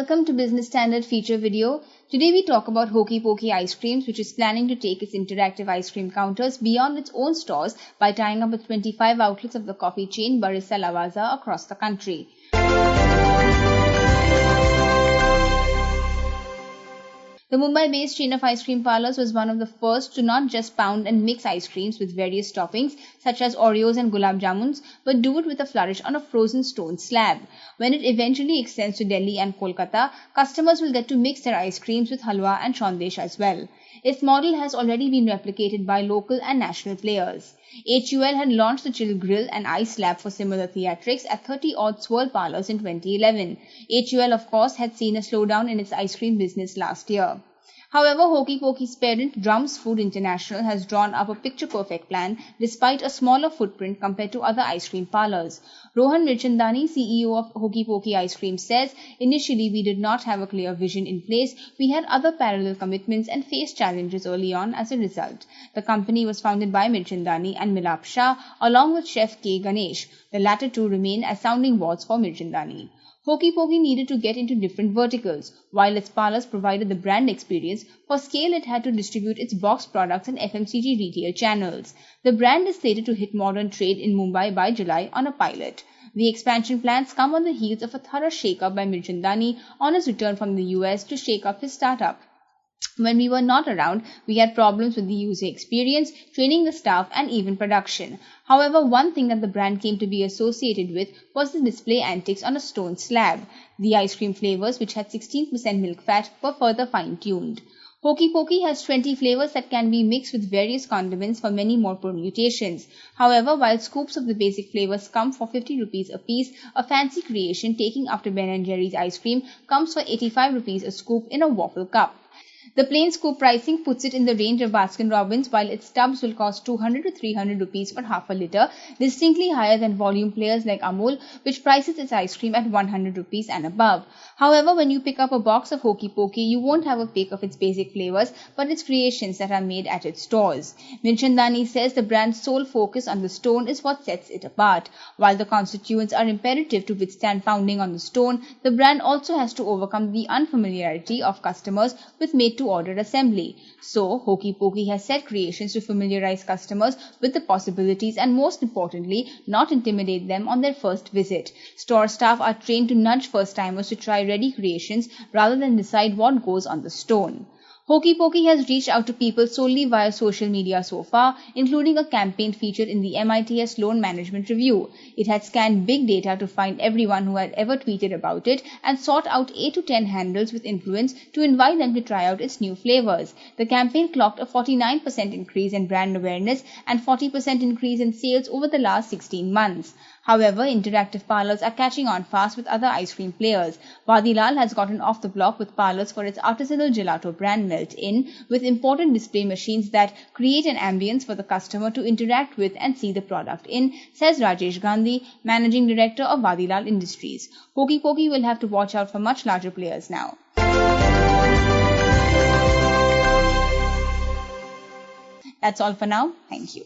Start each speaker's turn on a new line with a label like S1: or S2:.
S1: welcome to Business Standard feature video. Today we talk about Hokey Pokey Ice Creams, which is planning to take its interactive ice cream counters beyond its own stores by tying up with 25 outlets of the coffee chain Barista Lavazza across the country. The Mumbai-based chain of ice cream parlours was one of the first to not just pound and mix ice creams with various toppings such as Oreos and gulab jamuns, but do it with a flourish on a frozen stone slab. When it eventually extends to Delhi and Kolkata, customers will get to mix their ice creams with halwa and shondesh as well. Its model has already been replicated by local and national players. HUL had launched the Chill Grill and Ice Slab for similar theatrics at 30-odd swirl parlours in 2011. HUL, of course, had seen a slowdown in its ice cream business last year. However, Hokey Pokey's parent Drums Food International has drawn up a picture-perfect plan despite a smaller footprint compared to other ice cream parlours. Rohan Mirchandani, CEO of Hokey Pokey Ice Cream, says, "Initially, we did not have a clear vision in place. We had other parallel commitments and faced challenges early on as a result." The company was founded by Mirchandani and Milap Shah along with chef K. Ganesh. The latter two remain as sounding boards for Mirchandani. Hokey Pokey needed to get into different verticals. While its parlours provided the brand experience, for scale it had to distribute its boxed products in FMCG retail channels. The brand is slated to hit modern trade in Mumbai by July on a pilot. The expansion plans come on the heels of a thorough shake-up by Mirchandani on his return from the US to shake up his startup. "When we were not around, we had problems with the user experience, training the staff, and even production. However, one thing that the brand came to be associated with was the display antics on a stone slab. The ice cream flavors, which had 16% milk fat, were further fine-tuned. Hokey Pokey has 20 flavors that can be mixed with various condiments for many more permutations. However, while scoops of the basic flavors come for 50 rupees a piece, a fancy creation taking after Ben & Jerry's ice cream comes for 85 rupees a scoop in a waffle cup. The plain scoop pricing puts it in the range of Baskin-Robbins, while its tubs will cost 200 to 300 rupees for half a litre, distinctly higher than volume players like Amul, which prices its ice cream at 100 rupees and above. However, when you pick up a box of Hokey Pokey, you won't have a pick of its basic flavours, but its creations that are made at its stores. Mirchandani says the brand's sole focus on the stone is what sets it apart. While the constituents are imperative to withstand pounding on the stone, the brand also has to overcome the unfamiliarity of customers with made-to-order assembly. So, Hokey Pokey has set creations to familiarize customers with the possibilities and, most importantly, not intimidate them on their first visit. Store staff are trained to nudge first-timers to try ready creations rather than decide what goes on the stone. Hokey Pokey has reached out to people solely via social media so far, including a campaign featured in the MITS Loan Management Review. It had scanned big data to find everyone who had ever tweeted about it and sought out 8 to 10 handles with influence to invite them to try out its new flavors. The campaign clocked a 49% increase in brand awareness and 40% increase in sales over the last 16 months. However, interactive parlours are catching on fast with other ice cream players. Vadilal has gotten off the block with parlours for its artisanal gelato brand Melt In, with important display machines that create an ambience for the customer to interact with and see the product in, says Rajesh Gandhi, Managing Director of Vadilal Industries. Hokey Pokey will have to watch out for much larger players now. That's all for now. Thank you.